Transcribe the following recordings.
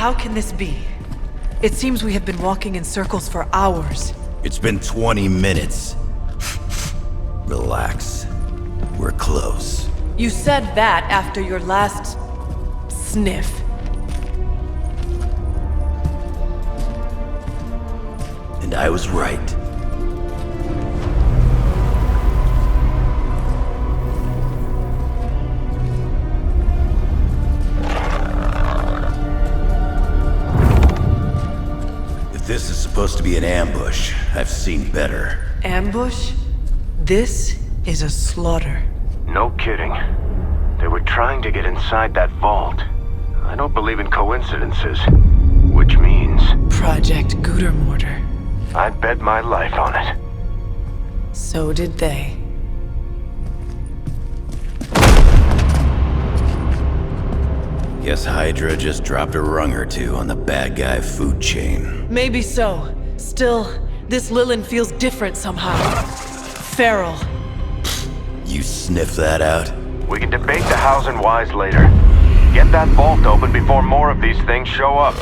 How can this be? It seems we have been walking in circles for hours. It's been 20 minutes. Relax. We're close. You said that after your last... sniff. And I was right. If this is supposed to be an ambush, I've seen better. Ambush? This is a slaughter. No kidding. They were trying to get inside that vault. I don't believe in coincidences. Which means... Project Gutermortar. I bet my life on it. So did they. Guess Hydra just dropped a rung or two on the bad guy food chain. Maybe so. Still, this Lilin feels different somehow. Feral. You sniff that out? We can debate the hows and whys later. Get that vault open before more of these things show up.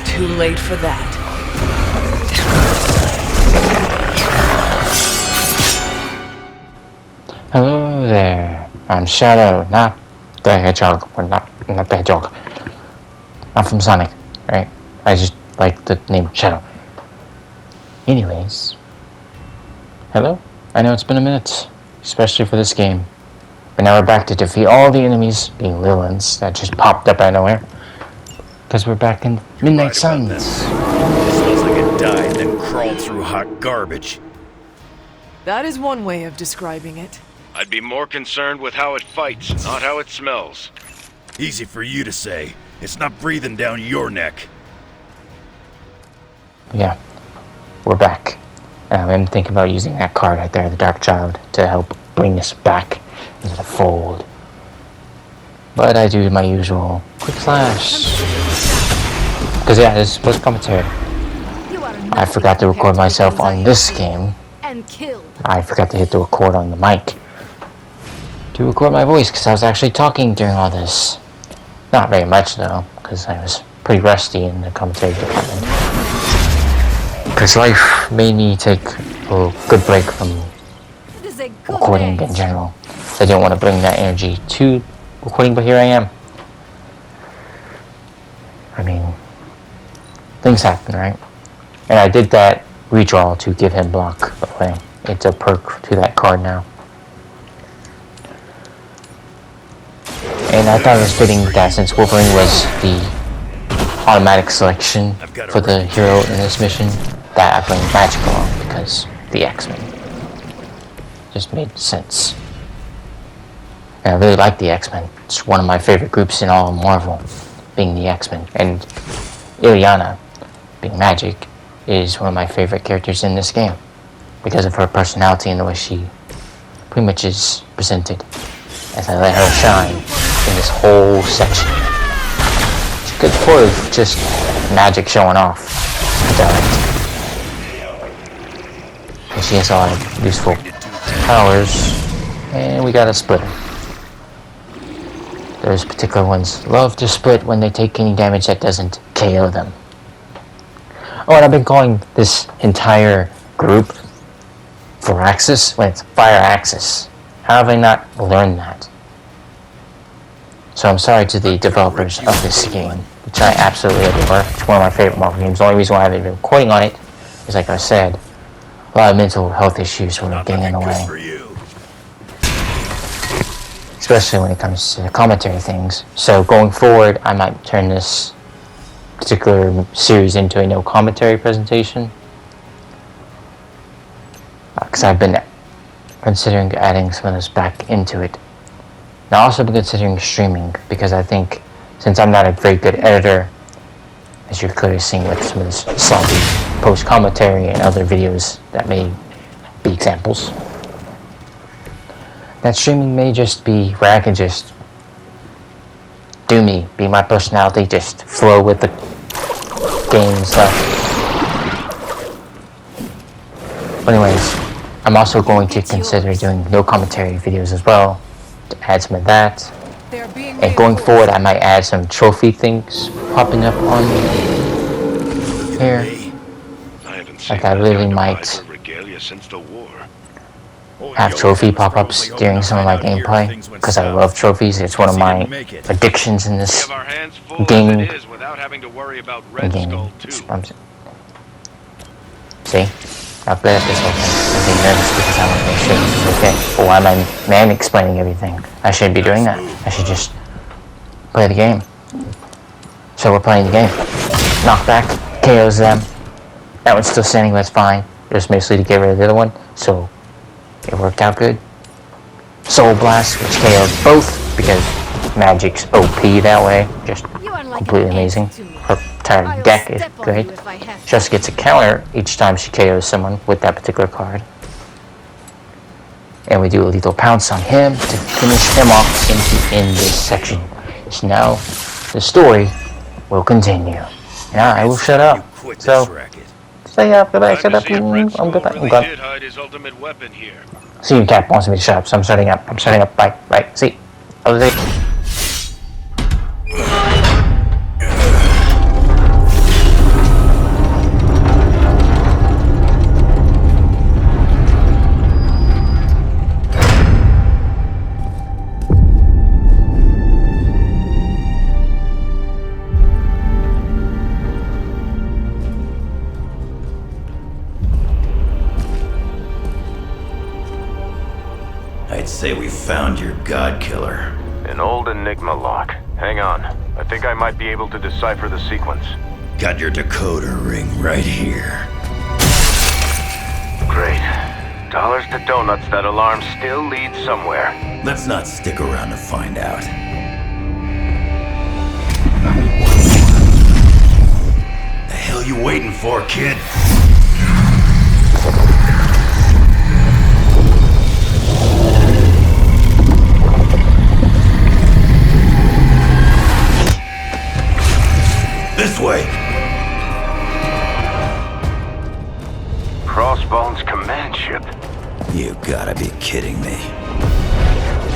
Too late for that. Hello there. I'm Shadow, not the Hedgehog. Or not the Hedgehog. I'm from Sonic, right? I just like the name Shadow. Anyways. Hello? I know it's been a minute, especially for this game. But now we're back to defeat all the enemies, being Lilins, that just popped up out of nowhere. Because we're back in Midnight Suns. This looks like it died, then crawled through hot garbage. That is one way of describing it. I'd be more concerned with how it fights, not how it smells. Easy for you to say. It's not breathing down your neck. Yeah, we're back. I'm thinking about using that card right there, the Dark Child, to help bring us back into the fold. But I do my usual quick slash. Because yeah, this is post commentary. I forgot to record myself on this game. I forgot to hit the record on the mic to record my voice because I was actually talking during all this. Not very much though, because I was pretty rusty in the commentary department. Because life made me take a good break from recording in general. I didn't want to bring that energy to recording, but here I am. I mean, things happen, right? And I did that redraw to give him block, by the way. It's a perk to that card now. And I thought it was fitting that since Wolverine was the automatic selection for the hero in this mission, that I bring Magic along because the X-Men. Just made sense. And I really like the X-Men. It's one of my favorite groups in all of Marvel, being the X-Men. And Illyana, being Magic, is one of my favorite characters in this game because of her personality and the way she pretty much is presented as I let her shine in this whole section. It's a good part of just Magic showing off, which I liked. And she has a lot of useful powers, and we got a splitter. Those particular ones love to split when they take any damage that doesn't KO them. Oh, and I've been calling this entire group Firaxis when it's Firaxis. How have I not learned that? So I'm sorry to the developers of this game, which I absolutely adore. It's one of my favorite Marvel games. The only reason why I haven't been recording on it is, like I said, a lot of mental health issues were getting in the way. Especially when it comes to the commentary things. So going forward, I might turn this particular series into a no commentary presentation. Because I've been considering adding some of this back into it. And I've also been considering streaming because I think since I'm not a very good editor, as you're clearly seeing with some of this sloppy post-commentary and other videos that may be examples, that streaming may just be where I can just do me, be my personality, just flow with the game and stuff. But anyways, I'm also going to consider doing no commentary videos as well, to add some of that. They're being And going forward, I might add some trophy things popping up on here. Like I really might have trophy pop-ups during some of my gameplay, because I love trophies. It's one of my addictions in this gaming. See? I'll play up this whole thing. I'm being nervous because I want to make sure this is okay. Or why am I man-explaining everything? I shouldn't be doing that. I should just play the game. So we're playing the game. Knockback, KOs them. That one's still standing, that's fine. Just mostly to get rid of the other one. So it worked out good. Soul Blast, which KO'd both because Magic's OP that way. Just completely amazing. Her entire deck is great. She also gets a counter each time she KOs someone with that particular card. And we do a lethal pounce on him to finish him off in this section. So now the story will continue. Now I will shut up. So stay up, goodbye, shut up. I'm goodbye. I'm gone. See you, Cap wants me to shut up, so I'm starting up. Bye. Right. See. I was there. I'd say we found your god killer. An old Enigma lock. Hang on. I think I might be able to decipher the sequence. Got your decoder ring right here. Great. Dollars to donuts, that alarm still leads somewhere. Let's not stick around to find out. The hell you waiting for, kid? This way! Crossbone's command ship. You gotta be kidding me.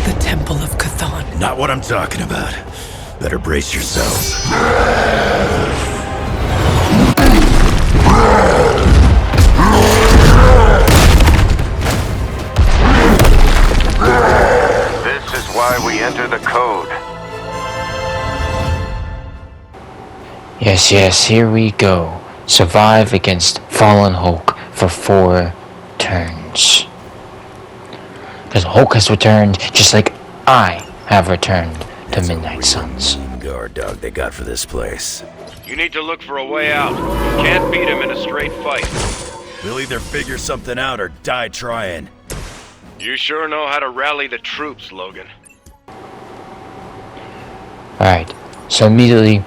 The Temple of Chthon. Not what I'm talking about. Better brace yourselves. This is why we enter the code. Yes, here we go. Survive against Fallen Hulk for 4 turns. Because Hulk has returned just like I have returned to Midnight Suns. Guard dog they got for this place. You need to look for a way out. You can't beat him in a straight fight. We'll either figure something out or die trying. You sure know how to rally the troops, Logan. Alright, so immediately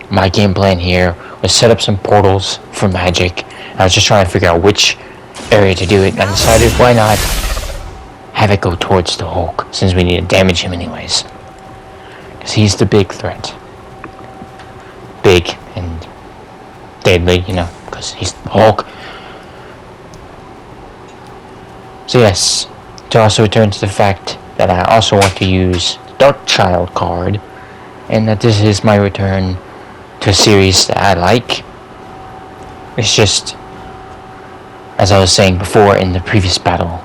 my game plan here was set up some portals for Magic. I was just trying to figure out which area to do it, and I decided why not have it go towards the Hulk, since we need to damage him anyways. Because he's the big threat. Big and deadly, you know, because he's the Hulk. So yes, to also return to the fact that I also want to use the Darkchild card, and that this is my return to a series that I like. It's just, as I was saying before in the previous battle,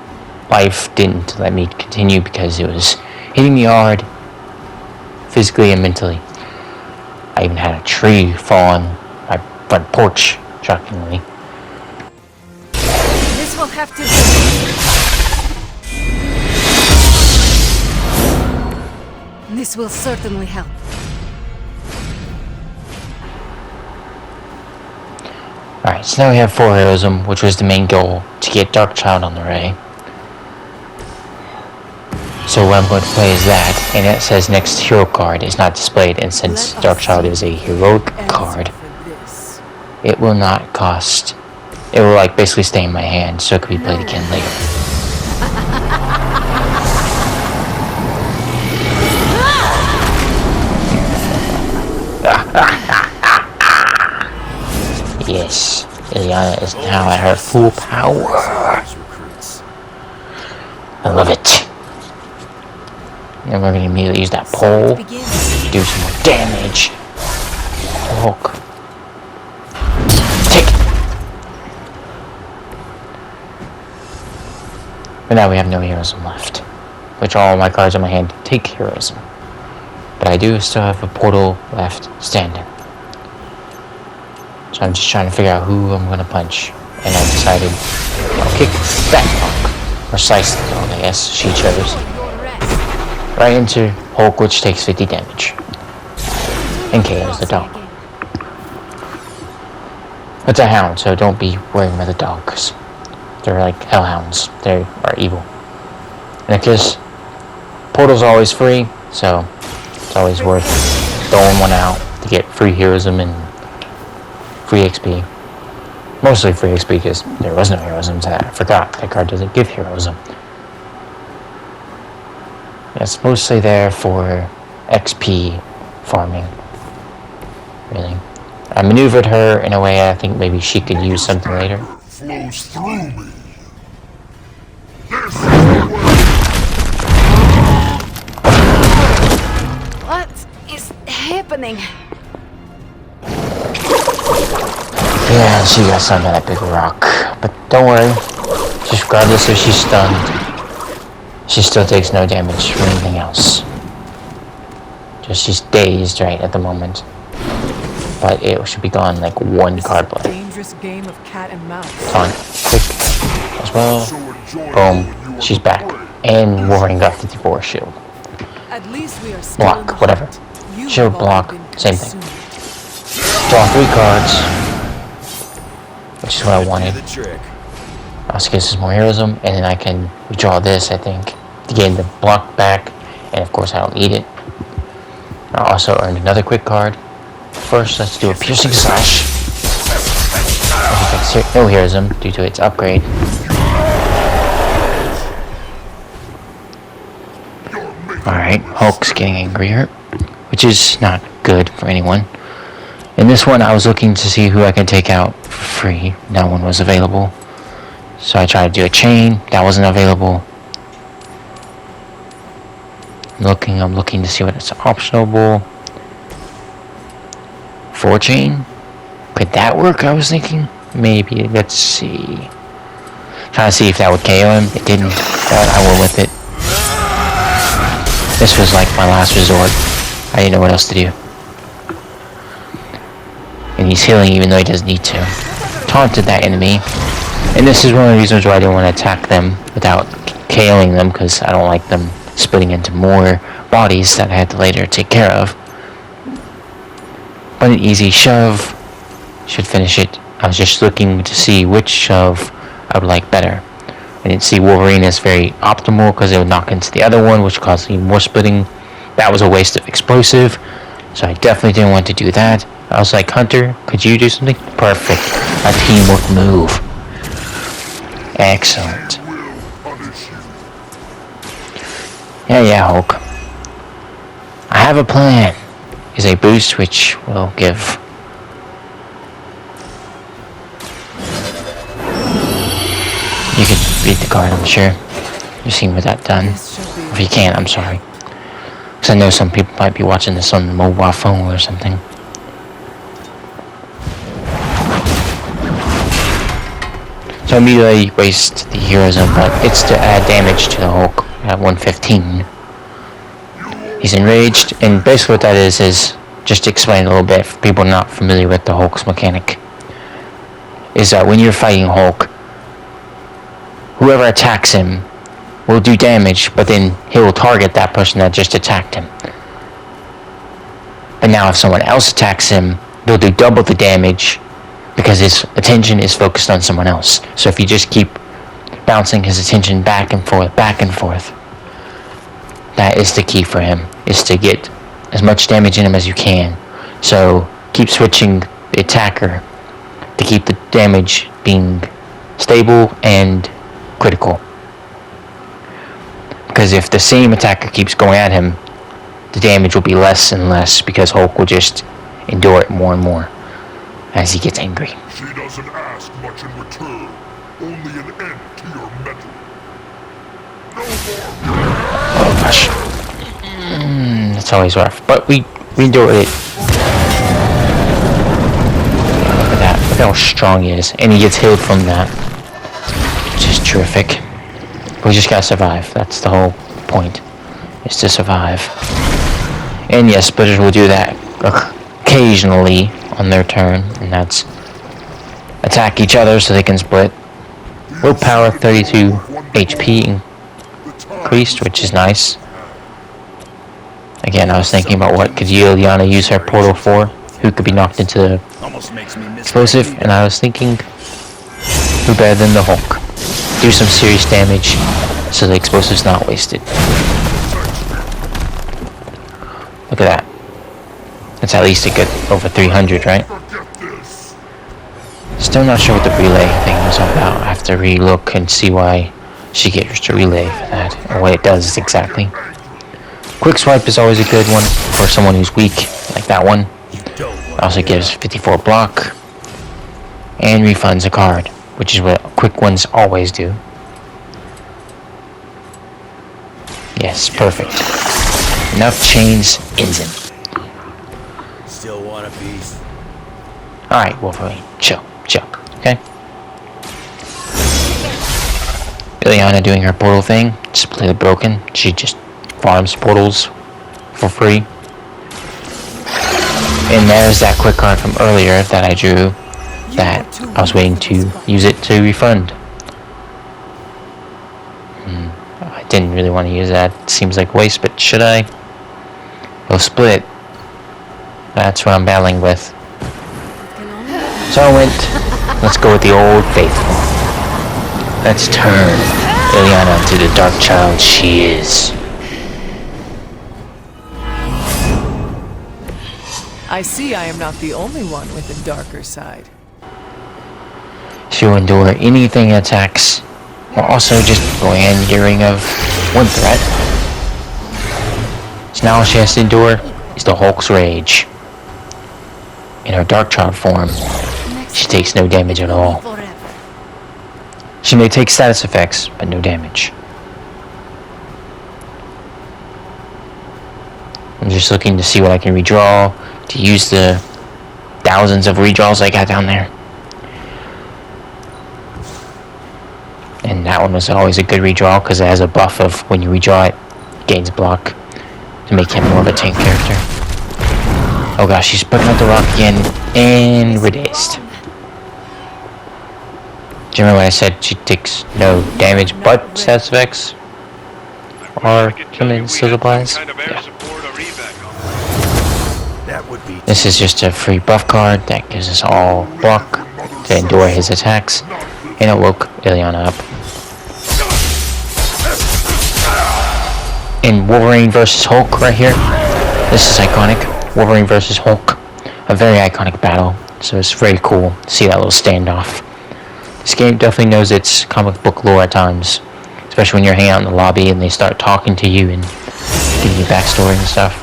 life didn't let me continue because it was hitting me hard, physically and mentally. I even had a tree fall on my front porch, shockingly. This will have to do. This will certainly help. Alright, so now we have 4 heroism, which was the main goal, to get Darkchild on the Ray. So what I'm going to play is that, and it says next hero card is not displayed, and since Darkchild is a heroic card, it will not cost, it will like basically stay in my hand, so it can be played again later. Yes, Ilyana is now at her full power. I love it. And we're gonna immediately use that pole to Begin. do some more damage. Hulk. Take it! But now we have no heroism left. Which all my cards in my hand take heroism. But I do still have a portal left standing. So I'm just trying to figure out who I'm gonna punch. And I decided I'll kick that dog. Or slice the dog, I guess she chose. Right into Hulk, which takes 50 damage. And KOs the dog. It's a hound, so don't be worrying about the dog, 'cause they're like hellhounds. They are evil. And because portal's always free, so it's always worth throwing one out to get free heroism and free XP. Mostly free XP because there was no heroism to that. I forgot that card doesn't give heroism. It's mostly there for XP farming. Really. I maneuvered her in a way I think maybe she could use something later. Flows through me. What is happening? Yeah, she got stunned by that big rock. But don't worry. Just regardless if she's stunned, she still takes no damage from anything else. Just she's dazed right at the moment. But it should be gone like one card play. Dangerous game of cat and mouse. On. Quick. As well. Boom. She's back. And Wolverine got 54 shield. At least we are still Block, in the whatever. hunt. You Shield, have block, already been same thing. consumed. Draw 3 cards. Which is what I wanted. The trick. Also gives us more heroism. And then I can withdraw this, I think, to gain the block back. And of course I don't need it. I also earned another quick card. First, let's do a piercing slash. No heroism due to its upgrade. Alright, Hulk's getting angrier, which is not good for anyone. In this one, I was looking to see who I can take out for free. No one was available. So I tried to do a chain. That wasn't available. I'm looking to see what it's optionable. 4 chain? Could that work? I was thinking. Maybe. Let's see. Trying to see if that would KO him. It didn't. But I went with it. This was like my last resort. I didn't know what else to do. And he's healing even though he doesn't need to. Taunted that enemy. And this is one of the reasons why I didn't want to attack them without KOing them, because I don't like them splitting into more bodies that I had to later take care of. But an easy shove should finish it. I was just looking to see which shove I would like better. I didn't see Wolverine as very optimal because it would knock into the other one, which caused even more splitting. That was a waste of explosive, so I definitely didn't want to do that. I was like, Hunter, could you do something? Perfect. A teamwork move. Excellent. Yeah, Hulk. I have a plan. Is a boost which will give you can beat the card, I'm sure. You've seen what that done. If you can't, I'm sorry. Because I know some people might be watching this on the mobile phone or something. So immediately waste the heroism, but it's to add damage to the Hulk at 115. He's enraged, and basically what that is just to explain a little bit for people not familiar with the Hulk's mechanic, is that when you're fighting Hulk, whoever attacks him will do damage, but then he will target that person that just attacked him. But now if someone else attacks him, they'll do double the damage because his attention is focused on someone else. So if you just keep bouncing his attention back and forth, that is the key for him, is to get as much damage in him as you can. So keep switching the attacker to keep the damage being stable and critical. Because if the same attacker keeps going at him, the damage will be less and less because Hulk will just endure it more and more as he gets angry. She doesn't ask much in return, only an end to your metal. No more. Oh gosh. It's always rough, but we endured it. Look at that. Look how strong he is. And he gets healed from that. Which is terrific. We just gotta survive. That's the whole point. Is to survive. And yes, splitters will do that occasionally on their turn. And that's attack each other so they can split. Willpower 32 HP increased, which is nice. Again, I was thinking about what could Liliana use her portal for? Who could be knocked into the explosive? And I was thinking, who better than the Hulk? Do some serious damage so the explosive's not wasted. Look at that. That's at least a good over 300, right? Still not sure what the relay thing was all about. I have to re-look and see why she gets a relay for that, or what it does exactly. Quick swipe is always a good one for someone who's weak, like that one. It also gives 54 block, and refunds a card, which is what quick ones always do. Yes, perfect. Enough chains, Ensign. Still want a piece? Alright, Wolverine, chill, okay? Liliana doing her portal thing, just completely broken. She just farms portals for free. And there's that quick card from earlier that I drew that I was waiting to use it to refund. I didn't really want to use that. It seems like waste, but should I? We'll split. That's what I'm battling with. So I went, let's go with the old faithful. Let's turn Liliana into the dark child she is. I see I am not the only one with a darker side. She'll endure anything attacks, while also just bland hearing of one threat. So now all she has to endure is the Hulk's rage. In her dark child form, she takes no damage at all. She may take status effects, but no damage. I'm just looking to see what I can redraw, to use the thousands of redraws I got down there. And that one was always a good redraw because it has a buff of when you redraw it, gains block to make him more of a tank character. Oh gosh, she's putting out the rock again, and we're dazed. Do you remember when I said she takes no damage but status effects? Or killing still applies? Yeah. This is just a free buff card that gives us all block to endure his attacks, and it woke Liliana up. In Wolverine vs. Hulk right here, this is iconic. Wolverine vs. Hulk, a very iconic battle, so it's very cool to see that little standoff. This game definitely knows its comic book lore at times, especially when you're hanging out in the lobby and they start talking to you and giving you backstory and stuff.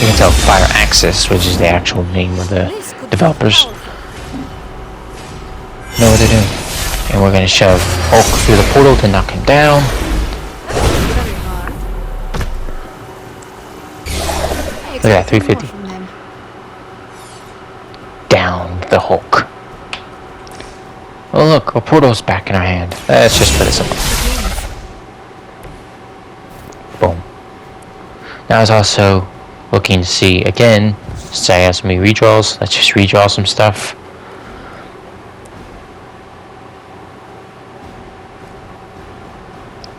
You can tell Fire Axis, which is the actual name of the developers, know what they're doing. And we're gonna shove Hulk through the portal to knock him down. Look at that, 350. Down the Hulk. Oh look, a portal's back in our hand. Let's just put it somewhere. Boom. Now I was also looking to see, again, since I have so many redraws, let's just redraw some stuff.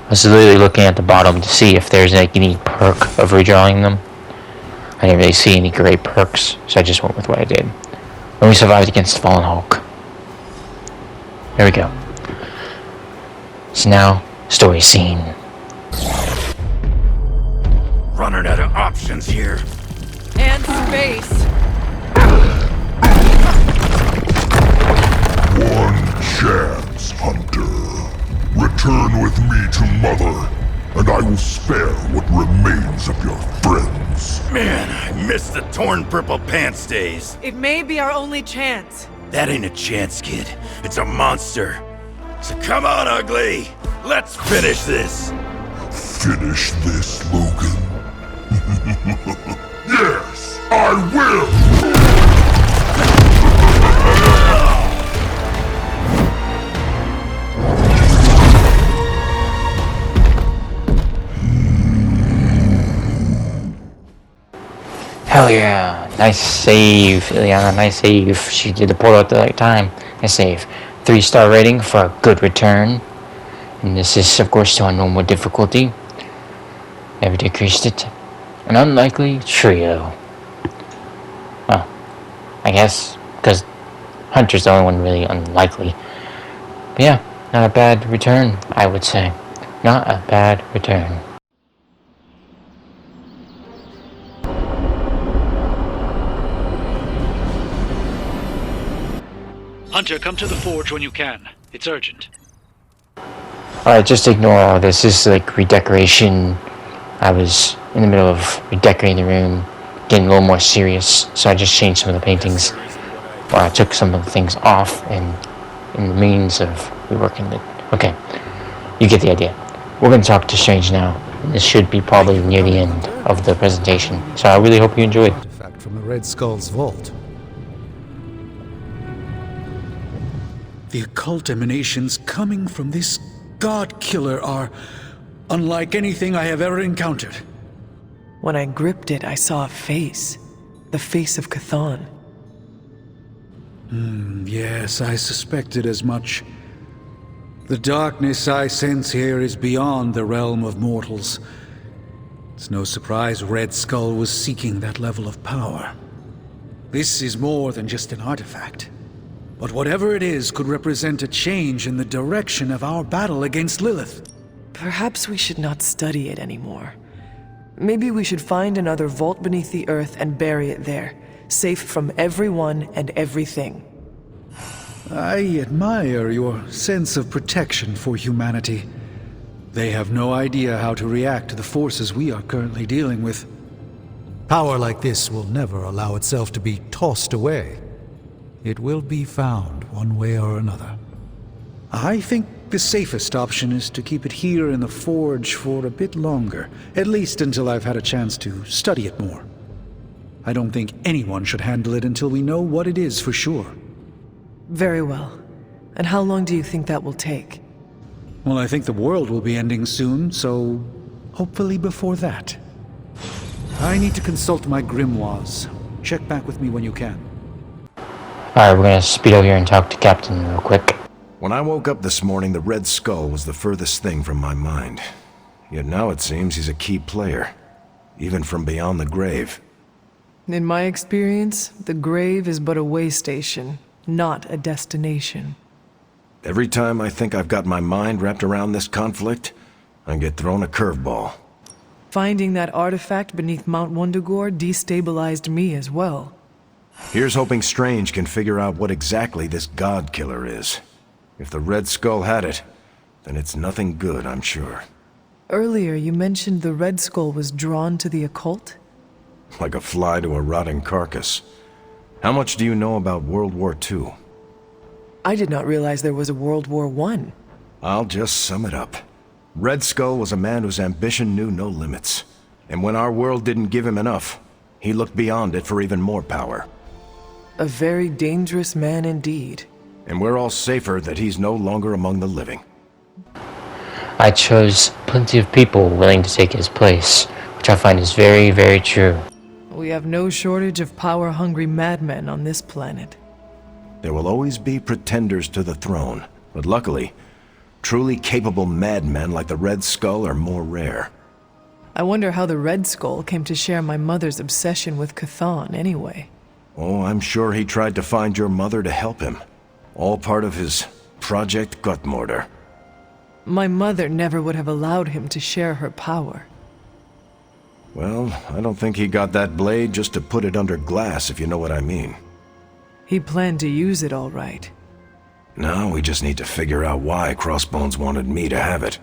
I was literally looking at the bottom to see if there's like any perk of redrawing them. I didn't really see any great perks, so I just went with what I did. When we survived against Fallen Hulk. There we go. So now, story scene. Running out of options here. And space. One chance, Hunter. Return with me to Mother, and I will spare what remains of your friends. Man, I miss the torn purple pants days. It may be our only chance. That ain't a chance, kid. It's a monster. So come on, ugly. Let's finish this. Finish this, Logan. I will! Hell yeah. Nice save, Ileana. Nice save. She did the portal at the right time. Nice save. 3-star rating for a good return. And this is, of course, to on normal difficulty. Never decreased it. An unlikely trio. Well, I guess, because Hunter's the only one really unlikely. But yeah, not a bad return, I would say. Not a bad return. Hunter, come to the forge when you can. It's urgent. Alright, just ignore all this. This is like redecoration. I was in the middle of redecorating the room, getting a little more serious, so I just changed some of the paintings. Or I took some of the things off, and in the means of reworking it. Okay, you get the idea. We're going to talk to Strange now. And this should be probably near the end of the presentation, so I really hope you enjoyed. Artifact from the Red Skull's vault. The occult emanations coming from this god killer are unlike anything I have ever encountered. When I gripped it, I saw a face. The face of Chthon. Yes, I suspected as much. The darkness I sense here is beyond the realm of mortals. It's no surprise Red Skull was seeking that level of power. This is more than just an artifact. But whatever it is could represent a change in the direction of our battle against Lilith. Perhaps we should not study it anymore. Maybe we should find another vault beneath the earth and bury it there, safe from everyone and everything. I admire your sense of protection for humanity. They have no idea how to react to the forces we are currently dealing with. Power like this will never allow itself to be tossed away. It will be found one way or another. I think the safest option is to keep it here in the forge for a bit longer, at least until I've had a chance to study it more. I don't think anyone should handle it until we know what it is for sure. Very well. And how long do you think that will take? Well, I think the world will be ending soon, so hopefully before that. I need to consult my grimoires. Check back with me when you can. Alright, we're gonna speed over here and talk to Captain real quick. When I woke up this morning, the Red Skull was the furthest thing from my mind. Yet now it seems he's a key player, even from beyond the grave. In my experience, the grave is but a way station, not a destination. Every time I think I've got my mind wrapped around this conflict, I get thrown a curveball. Finding that artifact beneath Mount Wundagore destabilized me as well. Here's hoping Strange can figure out what exactly this god killer is. If the Red Skull had it, then it's nothing good, I'm sure. Earlier, you mentioned the Red Skull was drawn to the occult? Like a fly to a rotting carcass. How much do you know about World War II? I did not realize there was a World War I. I'll just sum it up. Red Skull was a man whose ambition knew no limits. And when our world didn't give him enough, he looked beyond it for even more power. A very dangerous man indeed. And we're all safer that he's no longer among the living. I chose plenty of people willing to take his place, which I find is very, very true. We have no shortage of power-hungry madmen on this planet. There will always be pretenders to the throne, but luckily, truly capable madmen like the Red Skull are more rare. I wonder how the Red Skull came to share my mother's obsession with Chthon anyway. Oh, I'm sure he tried to find your mother to help him. All part of his Project Gutmortar. My mother never would have allowed him to share her power. Well, I don't think he got that blade just to put it under glass, if you know what I mean. He planned to use it all right. Now we just need to figure out why Crossbones wanted me to have it.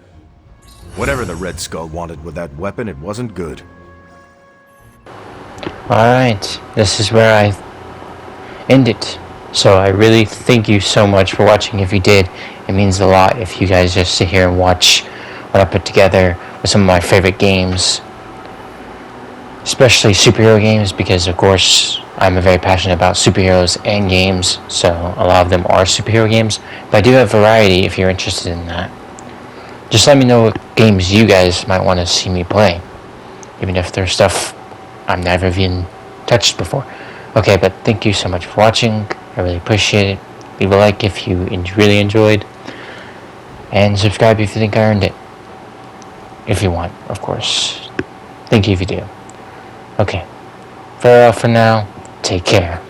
Whatever the Red Skull wanted with that weapon, it wasn't good. Alright, this is where I end it. So I really thank you so much for watching. If you did, it means a lot if you guys just sit here and watch what I put together with some of my favorite games. especially superhero games, because of course I'm very passionate about superheroes and games, so a lot of them are superhero games, but I do have variety if you're interested in that. Just let me know what games you guys might want to see me play, even if there's stuff I've never even touched before. Okay, but thank you so much for watching. I really appreciate it. Leave a like if you really enjoyed, and subscribe if you think I earned it. If you want, of course. Thank you if you do. Okay, farewell for now. Take care.